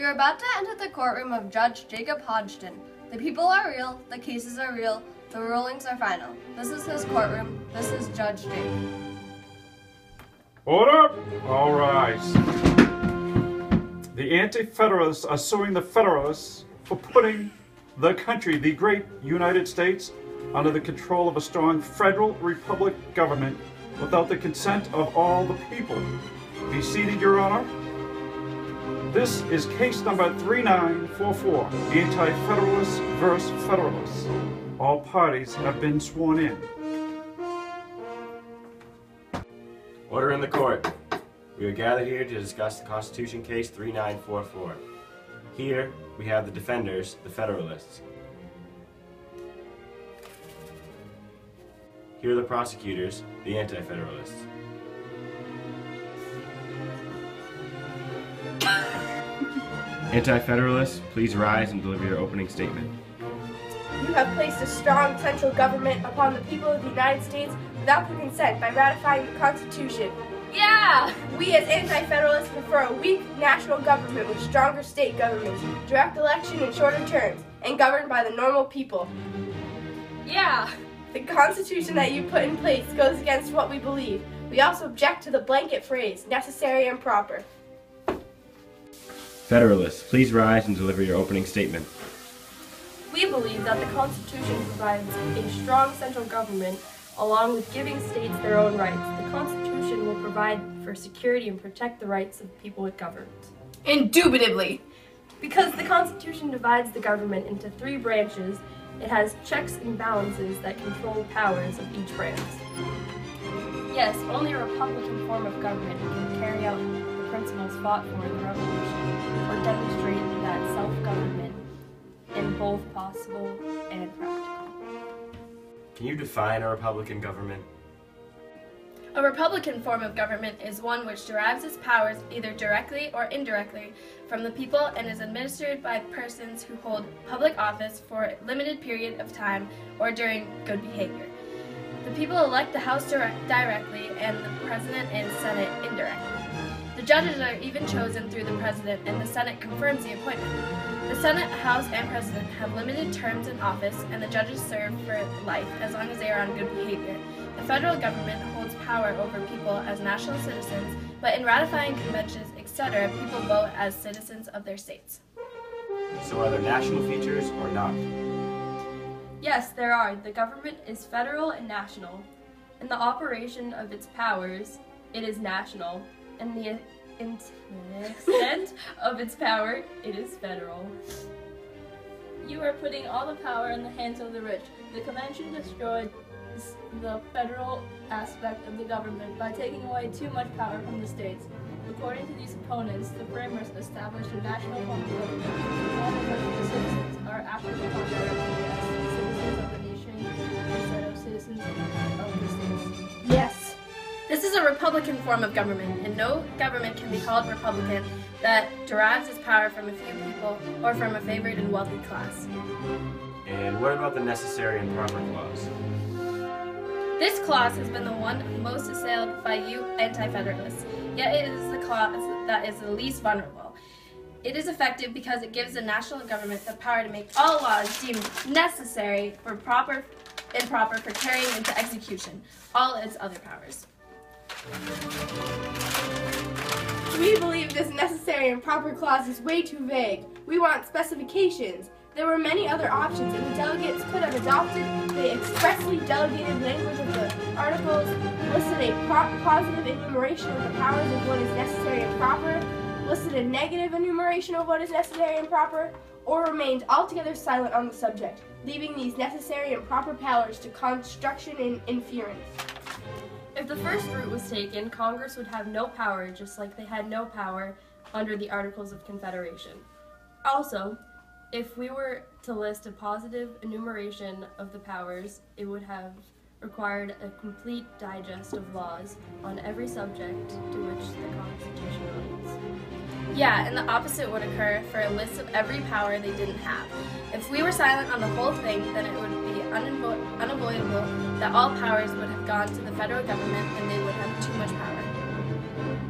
You're about to enter the courtroom of Judge Jacob Hodgdon. The people are real, the cases are real, the rulings are final. This is his courtroom. This is Judge Jacob. Order! All rise. The Anti-Federalists are suing the Federalists for putting the country, the great United States, under the control of a strong federal republic government without the consent of all the people. Be seated, Your Honor. This is case number 3944, Anti-Federalists versus Federalists. All parties have been sworn in. Order in the court. We are gathered here to discuss the Constitution case 3944. Here we have the defenders, the Federalists. Here are the prosecutors, the Anti-Federalists. Anti-Federalists, please rise and deliver your opening statement. You have placed a strong central government upon the people of the United States without their consent by ratifying the Constitution. Yeah! We as Anti-Federalists prefer a weak national government with stronger state governments, direct election in shorter terms, and governed by the normal people. Yeah! The Constitution that you put in place goes against what we believe. We also object to the blanket phrase, necessary and proper. Federalists, please rise and deliver your opening statement. We believe that the Constitution provides a strong central government along with giving states their own rights. The Constitution will provide for security and protect the rights of people it governs. Indubitably! Because the Constitution divides the government into three branches, it has checks and balances that control powers of each branch. Yes, only a Republican form of government can carry out the principles fought for in the Revolution, or demonstrate that self-government in both possible and practical. Can you define a Republican government? A Republican form of government is one which derives its powers either directly or indirectly from the people and is administered by persons who hold public office for a limited period of time or during good behavior. The people elect the House directly and the President and Senate indirectly. The judges are even chosen through the President, and the Senate confirms the appointment. The Senate, House, and President have limited terms in office, and the judges serve for life as long as they are on good behavior. The federal government holds power over people as national citizens, but in ratifying conventions, etc., people vote as citizens of their states. So are there national features or not? Yes, there are. The government is federal and national. In the operation of its powers, it is national. In the extent of its power, it is federal. You are putting all the power in the hands of the rich. The convention destroyed the federal aspect of the government by taking away too much power from the states. According to these opponents, the framers established a national form of government, one in which the citizens are acted upon directly as citizens of the nation instead of citizens of the states. Yes. This is a Republican form of government, and no government can be called Republican that derives its power from a few people or from a favored and wealthy class. And what about the necessary and proper clause? This clause has been the one most assailed by you Anti-Federalists, yet it is the clause that is the least vulnerable. It is effective because it gives the national government the power to make all laws deemed necessary for proper for carrying into execution all its other powers. We believe this necessary and proper clause is way too vague. We want specifications. There were many other options, and the delegates could have adopted the expressly delegated language of the articles, listed a positive enumeration of the powers of what is necessary and proper, listed a negative enumeration of what is necessary and proper, or remained altogether silent on the subject, leaving these necessary and proper powers to construction and inference. If the first route was taken, Congress would have no power, just like they had no power under the Articles of Confederation. Also, if we were to list a positive enumeration of the powers, it would have required a complete digest of laws on every subject to which the Constitution relates. Yeah, and the opposite would occur for a list of every power they didn't have. If we were silent on the whole thing, then it would be unavoidable that all powers would have gone to the federal government and they would have too much power.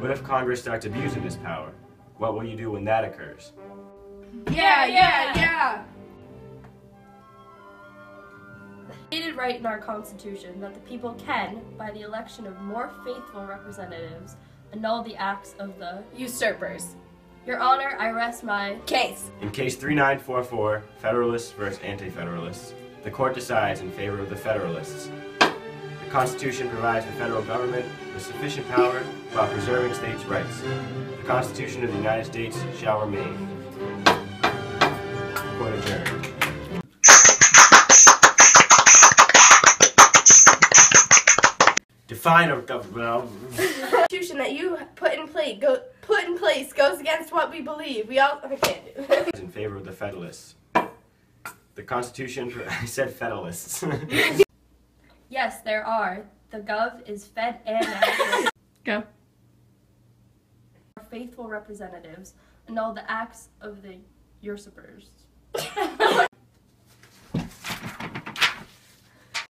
What if Congress starts abusing this power? What will you do when that occurs? Yeah. Stated right in our Constitution that the people can, by the election of more faithful representatives, annul the acts of the Usurpers. Your Honor, I rest my Case. In case 3944, Federalists versus Anti-Federalists, the court decides in favor of the Federalists. The Constitution provides the federal government with sufficient power while preserving states' rights. The Constitution of the United States shall remain. Court adjourned. Define a government. Constitution that you put in place goes against what we believe. We can't do it. In favor of the Federalists. The Constitution, I said Federalists. Yes, there are. The Gov is fed and national. Go. Faithful representatives annul the acts of the usurpers.